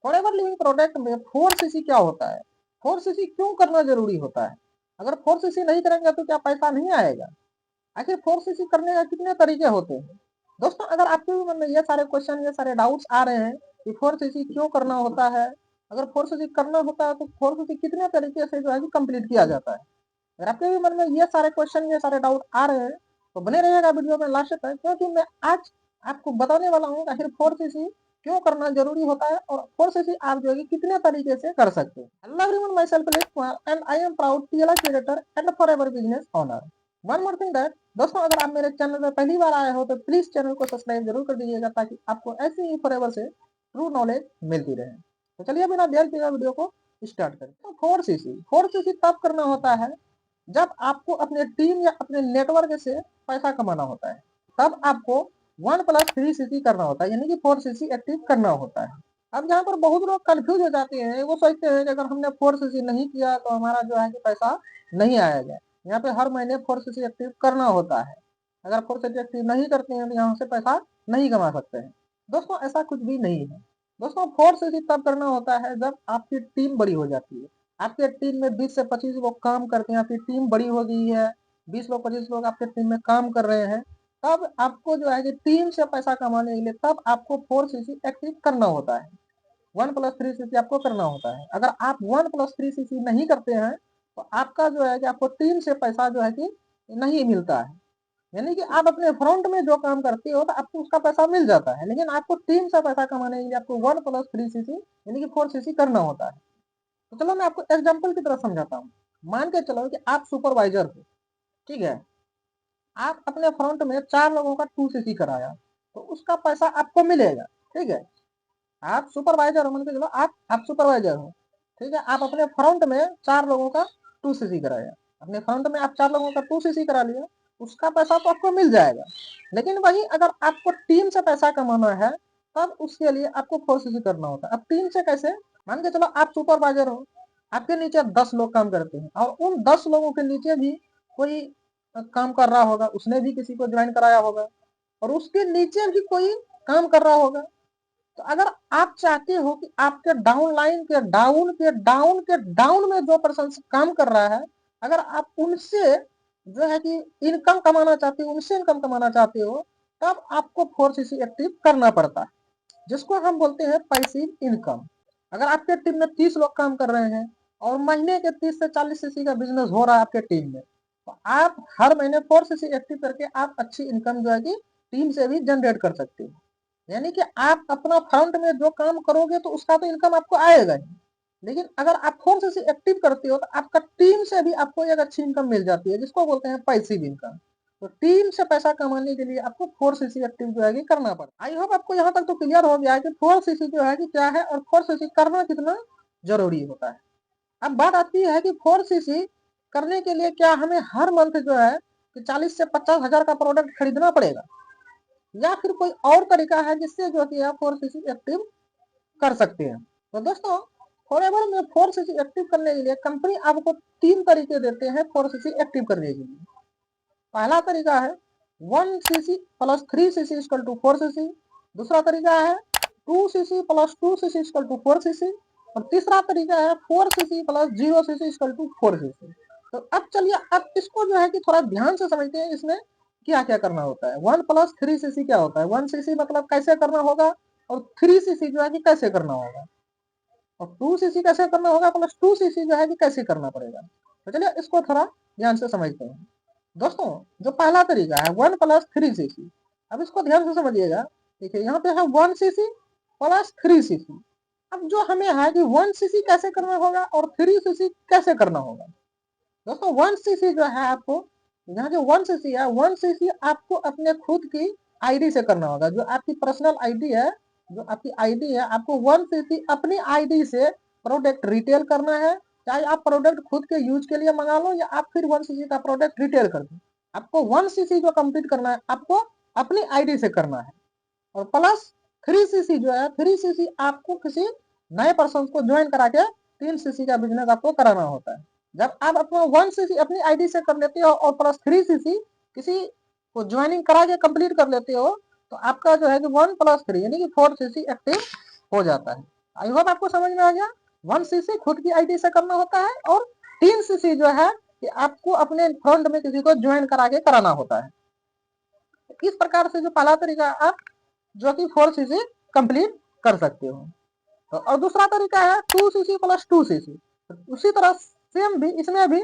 Forever living product में 4cc क्या होता है, 4cc क्यों करना जरूरी होता है, अगर 4cc नहीं करेंगे तो क्या पैसा नहीं आएगा, आखिर 4cc करने का कितने तरीके होते हैं। दोस्तों अगर आपके भी मन में ये सारे क्वेश्चन, ये सारे डाउट्स आ रहे हैं कि 4cc क्यों करना होता है, अगर 4cc करना होता है तो 4cc कितने तरीके से जो है कि कंप्लीट किया जाता है, अगर आपके भी मन में ये सारे क्वेश्चन, ये सारे डाउट आ रहे हैं तो बने रहिएगा वीडियो में लास्ट तक, क्योंकि मैं आज आपको बताने वाला हूँ आखिर 4cc क्यों करना जरूरी होता है और 4cc आप जो है कितने तरीके से कर सकते हैं। Hello everyone, my self Anil Kumar and I am proud TLR creator and forever business owner. One more thing that दोस्तों, अगर आप मेरे चैनल पर पहली बार आए हो तो प्लीज चैनल को सब्सक्राइब जरूर कर दीजिएगा ताकि आपको ऐसी ही फॉरएवर से ट्रू नॉलेज मिलती रहे। तो चलिए बिना देर किए वीडियो को स्टार्ट करें। तो 4cc तब करना होता है जब आपको अपने टीम या अपने नेटवर्क से पैसा कमाना होता है, तब आपको 1+3cc करना होता है, यानी कि 4cc एक्टिव करना होता है। अब यहाँ पर बहुत लोग कंफ्यूज हो जाते हैं, वो सोचते हैं कि अगर हमने 4cc नहीं किया तो हमारा जो है कि पैसा नहीं आएगा। यहाँ पे हर महीने 4cc एक्टिव करना होता है, अगर 4cc एक्टिव नहीं करते हैं तो यहाँ से पैसा नहीं कमा सकते हैं। दोस्तों ऐसा कुछ भी नहीं है। दोस्तों 4cc तब करना होता है जब आपकी टीम बड़ी हो जाती है, आपके टीम में 20 से 25 लोग काम करते हैं, आपकी टीम बड़ी हो गई है, 20 लोग 25 लोग आपके टीम में काम कर रहे हैं, तब आपको जो है कि टीम से पैसा कमाने के लिए तब आपको 4cc एक्टिव करना होता है, 1+3cc आपको करना होता है। अगर आप 1+3cc नहीं करते हैं तो आपका जो है कि आपको टीम से पैसा जो है कि नहीं मिलता है, यानी कि आप अपने फ्रंट में जो काम करते हो तो आपको उसका पैसा मिल जाता है, लेकिन आपको टीम से पैसा कमाने के लिए आपको 1+3cc यानी कि 4cc करना होता है। तो चलो मैं आपको एग्जाम्पल की तरह समझाता हूँ। मान के चलो कि आप सुपरवाइजर हो, ठीक है, आप अपने फ्रंट में 4 लोगों का 2cc कराया तो उसका पैसा आपको मिलेगा, ठीक है। आप सुपरवाइजर हो, मान के चलो आप सुपरवाइजर हो, ठीक है, आप अपने फ्रंट में 4 लोगों का 2cc कराया, अपने फ्रंट में आप 4 लोगों का 2cc करा लिया, उसका पैसा तो आपको मिल जाएगा। लेकिन वही अगर आपको टीम से पैसा कमाना है तब उसके लिए आपको 4cc करना होता है। अब टीम से कैसे, मान के चलो आप सुपरवाइजर हो, आपके नीचे 10 लोग काम करते हैं और उन 10 लोगों के नीचे भी कोई काम कर रहा होगा, उसने भी किसी को ज्वाइन कराया होगा और उसके नीचे भी कोई काम कर रहा होगा। तो अगर आप चाहते हो कि आपके डाउन लाइन के डाउन में जो पर्सन काम कर रहा है, अगर आप उनसे जो है कि इनकम कमाना चाहते हो, उनसे इनकम कमाना चाहते हो, तब आपको 4cc एक्टिव करना पड़ता है, जिसको हम बोलते हैं पैसिव इनकम। अगर आपके टीम में 30 लोग काम कर रहे हैं और महीने के 30 से 40cc का बिजनेस हो रहा है आपके टीम में, तो आप हर महीने 4cc एक्टिव करके आप अच्छी इनकम जो है कि टीम से भी जनरेट कर सकते हो। यानी कि आप अपना फ्रंट में जो काम करोगे तो उसका तो इनकम आपको आएगा ही, लेकिन अगर आप 4cc एक्टिव करते हो तो आपका टीम से भी आपको एक अच्छी इनकम मिल जाती है, जिसको बोलते हैं पैसिव इनकम। तो टीम से पैसा कमाने के लिए आपको 4cc एक्टिव जो है कि करना पड़ता है। आई होप आपको यहाँ तक तो क्लियर हो गया है कि 4cc जो है कि क्या है और 4cc करना कितना जरूरी होता है। अब बात आती है कि 4cc करने के लिए क्या हमें हर मंथ जो है कि 40 से 50 हजार का प्रोडक्ट खरीदना पड़ेगा, या फिर कोई और तरीका है जिससे जो कि आप 4cc एक्टिव कर सकते हैं। तो दोस्तों फॉरएवर में 4cc एक्टिव करने के लिए कंपनी आपको 3 तरीके देते हैं 4cc एक्टिव करने के लिए। पहला तरीका है 1cc + 3cc = 4cc, दूसरा तरीका है 2cc + 2cc = 4cc और तीसरा तरीका है 4cc + 0cc = 4cc। तो अब चलिए अब इसको जो है कि थोड़ा ध्यान से समझते हैं, इसमें क्या क्या करना होता है। 1+3cc क्या होता है, 1cc मतलब कैसे करना होगा और 3cc जो है कि कैसे करना होगा और 2cc कैसे करना होगा प्लस 2cc जो है कि कैसे करना पड़ेगा। तो चलिए इसको थोड़ा ध्यान से समझते हैं। दोस्तों जो पहला तरीका है 1+3cc, अब इसको ध्यान से समझिएगा। देखिए यहाँ पे है 1cc + 3cc। अब जो हमें है कि 1cc कैसे करना होगा और 3cc कैसे करना होगा। दोस्तों 1cc जो है आपको, यहाँ जो 1cc है 1cc आपको अपने खुद की आईडी से करना होगा, जो आपकी पर्सनल आईडी है, जो आपकी आईडी है आपको 1cc अपनी आईडी से प्रोडक्ट रिटेल करना है। चाहे आप प्रोडक्ट खुद के यूज के लिए मंगा लो या आप फिर 1cc का प्रोडक्ट रिटेल कर दो, आपको 1cc जो कंप्लीट करना है आपको अपनी आईडी से करना है। और प्लस 3cc जो है 3cc आपको किसी नए पर्सन को ज्वाइन करा के 3cc का बिजनेस आपको कराना होता है। जब आप अपना 1cc अपनी आईडी से कर लेते हो और प्लस 3cc किसी को ज्वाइनिंग करा के कंप्लीट कर लेते हो, तो आपका जो है कि 1+3 यानी कि 4cc एक्टिव हो जाता है। आई होप आपको समझ में आ गया। 1cc खुद की आईडी से करना होता है और 3cc जो है कि आपको अपने फ्रंट में किसी को ज्वाइन करा के कराना होता है। इस प्रकार से जो पहला तरीका आप जो कि 4cc कंप्लीट कर सकते हो। तो और दूसरा तरीका है 2cc प्लस 2cc। उसी तरह सेम भी इसमें भी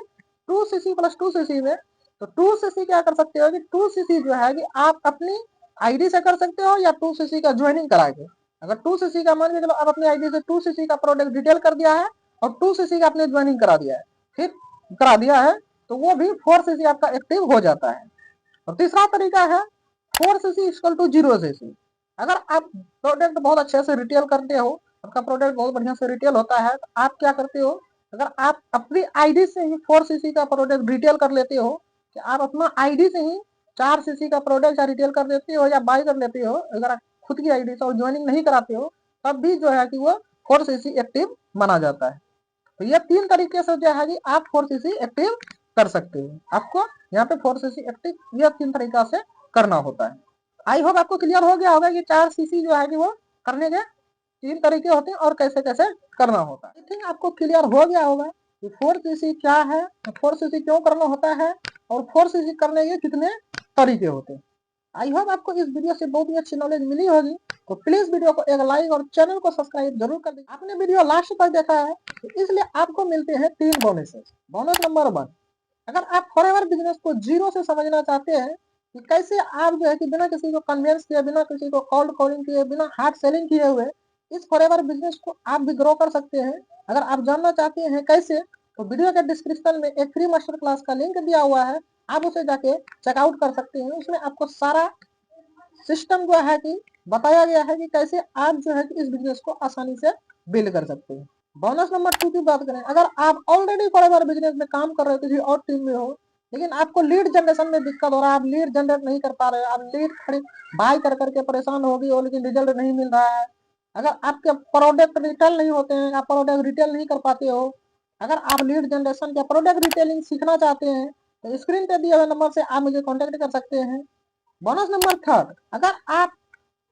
2cc प्लस 2cc में तो 2cc क्या कर सकते हो कि 2cc जो है कि आप अपनी आईडी से कर सकते हो या 2cc का ज्वाइनिंग करा के। अगर 2cc का मान के चलो आप अपनी आईडी से 2cc का प्रोडक्ट डिटेल कर दिया है और 2cc का आपने ज्वाइनिंग करा दिया है, ठीक करा दिया है, तो वो भी 4cc आपका एक्टिव हो जाता है। और तीसरा तरीका है 4cc इक्वल टू 0cc। अगर आप प्रोडक्ट बहुत अच्छे से रिटेल करते हो, आपका प्रोडक्ट बहुत बढ़िया से रिटेल होता है, तो आप क्या करते हो, अगर आप अपनी आईडी से ही 4cc का प्रोडक्ट रिटेल कर लेते हो, कि आप अपना आईडी से ही 4cc का प्रोडक्ट या रिटेल कर देते हो या बाय कर लेते हो, अगर आप खुद की आईडी से और ज्वाइनिंग नहीं कराते हो, तब भी जो है कि वो 4cc एक्टिव माना जाता है। तो ये 3 तरीके से जो है कि आप 4cc एक्टिव कर सकते हो। आपको यहाँ पे 4cc एक्टिव ये 3 तरीका से करना होता है। आई होप आपको क्लियर हो गया होगा कि 4cc जो है कि वो करने के 3 तरीके होते हैं और कैसे कैसे करना होता है। आई थिंक आपको क्लियर हो गया होगा कि 4cc क्या है, 4cc क्यों करना होता है और 4cc करने के कितने तरीके होते हैं। आई होप आपको इस वीडियो से बहुत ही अच्छी नॉलेज मिली होगी। तो प्लीज वीडियो को एक लाइक और चैनल को सब्सक्राइब जरूर कर दीजिए। आपने वीडियो लास्ट तक देखा है तो इसलिए आपको मिलते हैं 3 बोनसेस। बोनस नंबर 1, अगर आप फॉरएवर बिजनेस को जीरो से समझना चाहते हैं कि कैसे आप जो है कि बिना किसी को कन्वेंस किए, बिना किसी को कॉल्ड कॉलिंग किए, बिना हार्ड सेलिंग किए हुए इस फॉरएवर बिजनेस को आप भी ग्रो कर सकते हैं, अगर आप जानना चाहते हैं कैसे, तो वीडियो के डिस्क्रिप्शन में एक फ्री मास्टर क्लास का लिंक दिया हुआ है, आप उसे जाके चेकआउट कर सकते हैं। उसमें आपको सारा सिस्टम जो है कि बताया गया है कि कैसे आप जो है कि इस बिजनेस को आसानी से बिल्ड कर सकते हैं। बोनस नंबर 2 की बात करें, अगर आप ऑलरेडी फॉरएवर बिजनेस में काम कर रहे हो, किसी और टीम में हो, लेकिन आपको लीड जनरेशन में दिक्कत हो रहा है, आप लीड जनरेट नहीं कर पा रहे, आप लीड खड़ी बाय कर करके परेशान हो गई हो लेकिन रिजल्ट नहीं मिल रहा है, अगर आपके प्रोडक्ट रिटेल नहीं होते हैं, आप प्रोडक्ट रिटेल नहीं कर पाते हो, अगर आप लीड जनरेशन या प्रोडक्ट रिटेलिंग सीखना चाहते हैं, तो स्क्रीन पे दिए हुए नंबर से आप मुझे कॉन्टेक्ट कर सकते हैं। बोनस नंबर 3, अगर आप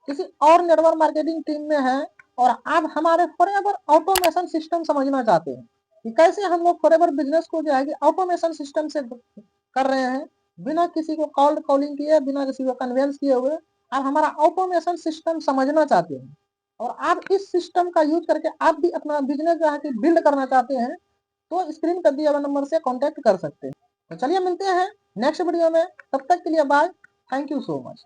किसी और नेटवर्क मार्केटिंग टीम में हैं और आप हमारे फॉरएवर ऑटोमेशन सिस्टम समझना चाहते हैं कि कैसे हम लोग फॉरएवर बिजनेस को जो है कि ऑटोमेशन सिस्टम से कर रहे हैं, बिना किसी को कॉल्ड कॉलिंग किए, बिना किसी को कन्वेंस किए हुए, आप हमारा ऑटोमेशन सिस्टम समझना चाहते हैं और आप इस सिस्टम का यूज करके आप भी अपना बिजनेस जो है कि बिल्ड करना चाहते हैं, तो स्क्रीन पर दिए हुए नंबर से कॉन्टेक्ट कर सकते हैं। तो चलिए मिलते हैं नेक्स्ट वीडियो में, तब तक के लिए bye, thank you so much.